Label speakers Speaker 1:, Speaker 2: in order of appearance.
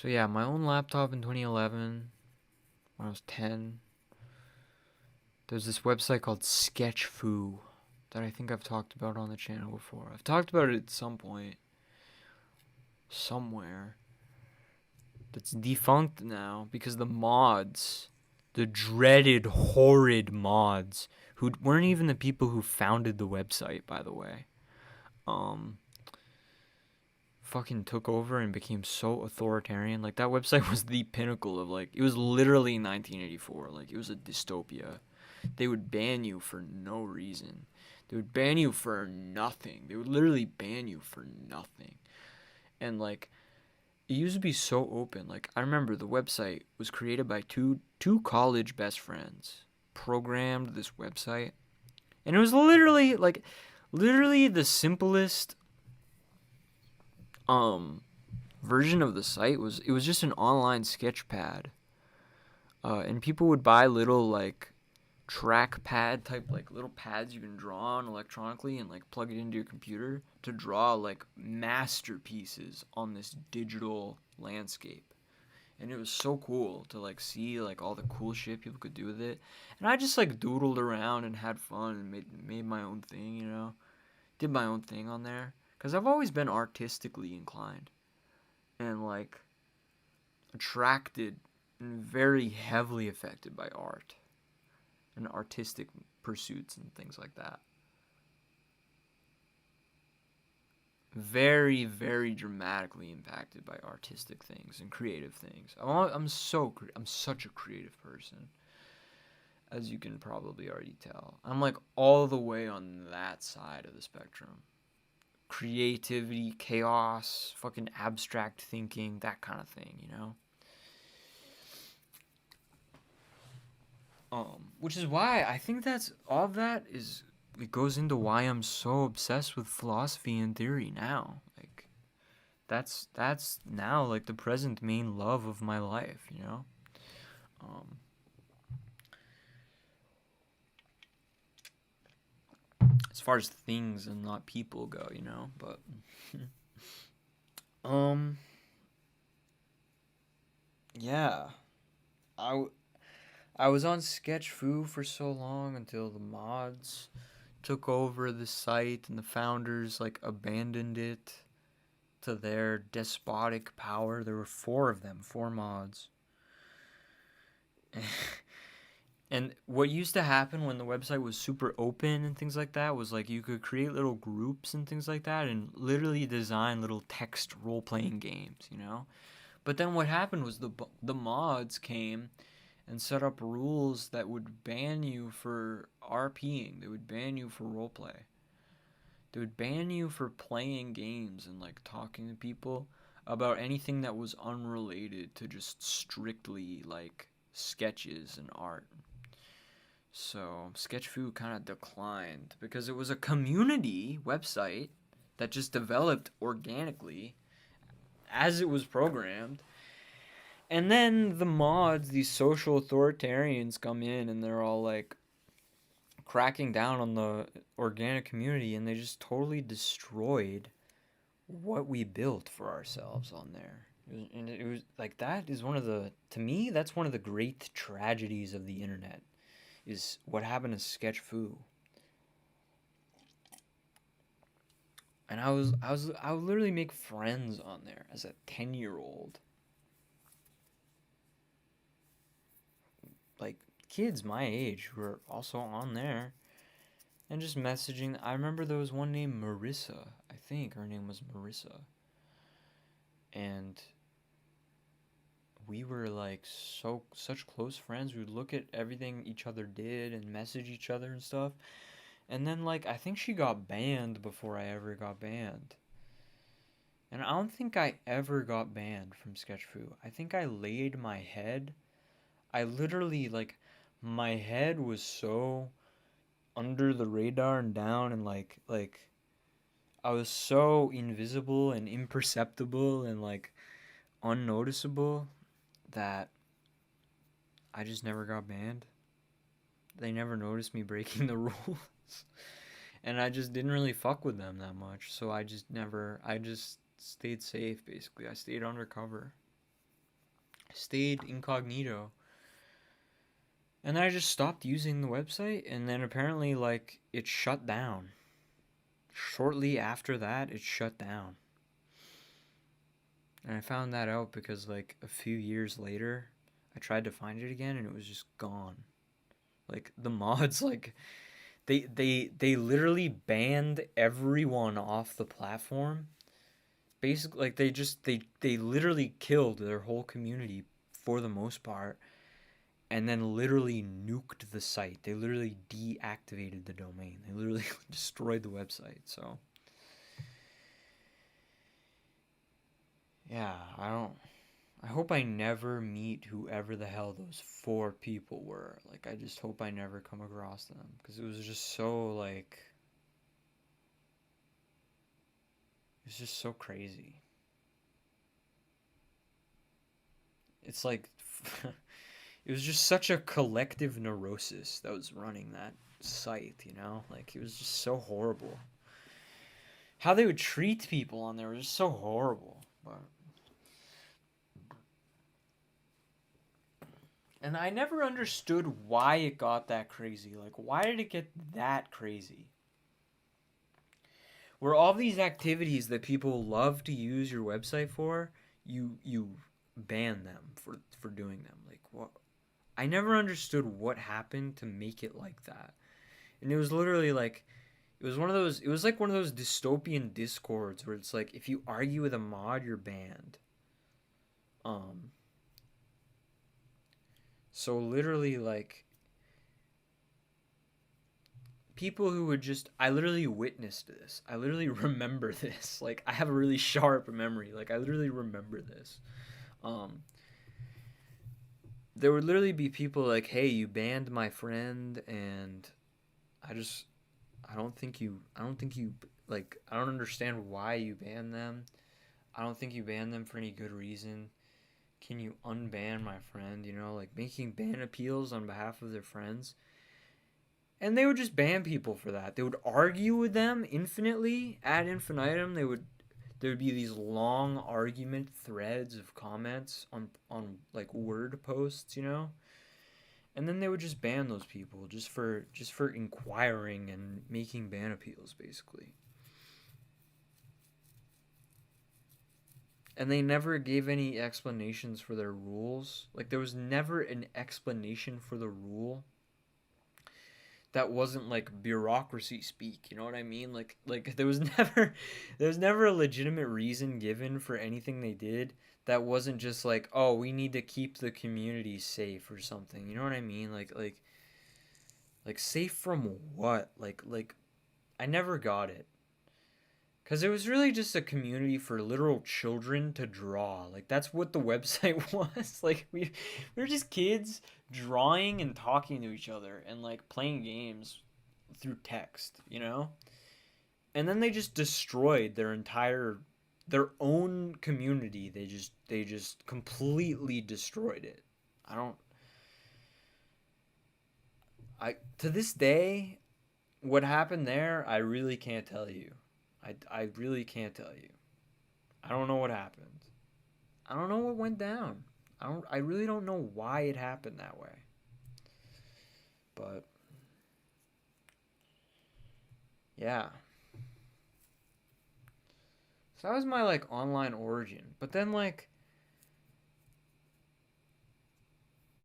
Speaker 1: So yeah, my own laptop in 2011 when I was 10. There's this website called SketchFu that I think I've talked about on the channel before. I've talked about it at some point somewhere. That's defunct now because the mods, the dreaded, horrid mods, who weren't even the people who founded the website, by the way, um, fucking took over and became so authoritarian. Like, that website was the pinnacle of, like, it was literally 1984. Like, it was a dystopia. They would ban you for no reason. They would ban you for nothing. They would literally ban you for nothing. And, like, it used to be so open. Like, I remember the website was created by two college best friends. Programmed this website, and it was literally the simplest um version of the site. It was just an online sketch pad, and people would buy little like trackpad type, like little pads you can draw on electronically and like plug it into your computer to draw like masterpieces on this digital landscape. And it was so cool to like see like all the cool shit people could do with it. And I just like doodled around and had fun and made my own thing, did my own thing on there because I've always been artistically inclined and like attracted and very heavily affected by art and artistic pursuits and things like that. Very, very dramatically impacted by artistic things and creative things. I'm such a creative person, as you can probably already tell. I'm like all the way on that side of the spectrum. Creativity, chaos, fucking abstract thinking, that kind of thing. Which is why I think that's all of that is. It goes into why I'm so obsessed with philosophy and theory now. Like, that's now like the present main love of my life. Um, as far as things and not people go. But um, yeah, I I was on SketchFu for so long until the mods took over the site and the founders like abandoned it to their despotic power. There were four of them, four mods. And what used to happen when the website was super open and things like that was like you could create little groups and things like that and literally design little text role playing games. But then what happened was the mods came and set up rules that would ban you for RPing. They would ban you for roleplay. They would ban you for playing games and like talking to people about anything that was unrelated to just strictly like sketches and art. So SketchFu kind of declined because it was a community website that just developed organically as it was programmed. And then the mods, these social authoritarians, come in and they're all like cracking down on the organic community, and they just totally destroyed what we built for ourselves on there. And it was like that is one of the to me that's one of the great tragedies of the internet is what happened to SketchFu. And I would literally make friends on there as a 10-year-old. Like kids my age who are also on there and just messaging. I remember there was one named Marissa. I think her name was Marissa. And we were like such close friends. We would look at everything each other did and message each other and stuff. And then like I think she got banned before I ever got banned. And I don't think I ever got banned from SketchFu. I think I laid my head. I literally like my head was so under the radar and down and like I was so invisible and imperceptible and like unnoticeable that I just never got banned. They never noticed me breaking the rules. And I just didn't really fuck with them that much. So I just stayed safe basically. I stayed undercover. stayed incognito. And then I just stopped using the website, and then apparently, like, it shut down. Shortly after that, it shut down. And I found that out because, like, a few years later, I tried to find it again, and it was just gone. Like, the mods, like, they literally banned everyone off the platform. Basically, like, they literally killed their whole community for the most part, and then literally nuked the site. They literally deactivated the domain. They literally destroyed the website. So yeah, I hope I never meet whoever the hell those four people were. Like, I just hope I never come across them because it was just so, like, it's just so crazy. It's like it was just such a collective neurosis that was running that site, you know? Like, it was just so horrible. How they would treat people on there was just so horrible. But and I never understood why it got that crazy. Like, why did it get that crazy? Where all these activities that people love to use your website for, you ban them for doing them. Like, what? I never understood what happened to make it like that. And it was literally like it was like one of those dystopian discords where it's like if you argue with a mod, you're banned. Um so literally, like, people who would just I literally witnessed this. I literally remember this. Like, I have a really sharp memory. Like, I literally remember this. Um there would literally be people like, "Hey, you banned my friend," and I just I don't think you like I don't understand why you banned them. I don't think you banned them for any good reason. Can you unban my friend? You know, like making ban appeals on behalf of their friends. And they would just ban people for that. They would argue with them infinitely, ad infinitum. There would be these long argument threads of comments on like word posts, you know? And then they would just ban those people just for inquiring and making ban appeals basically. And they never gave any explanations for their rules. Like, there was never an explanation for the rule that wasn't like bureaucracy speak. You know what I mean? Like there was never a legitimate reason given for anything they did that wasn't just like, oh, we need to keep the community safe or something. You know what I mean? Like safe from what? Like I never got it. Because it was really just a community for literal children to draw. Like, that's what the website was. Like, we were just kids drawing and talking to each other and, like, playing games through text, you know? And then they just destroyed their own community. They just completely destroyed it. I don't, to this day, what happened there, I really can't tell you. I really can't tell you. I don't know what happened. I don't know what went down. I really don't know why it happened that way. But yeah. So that was my like online origin. But then like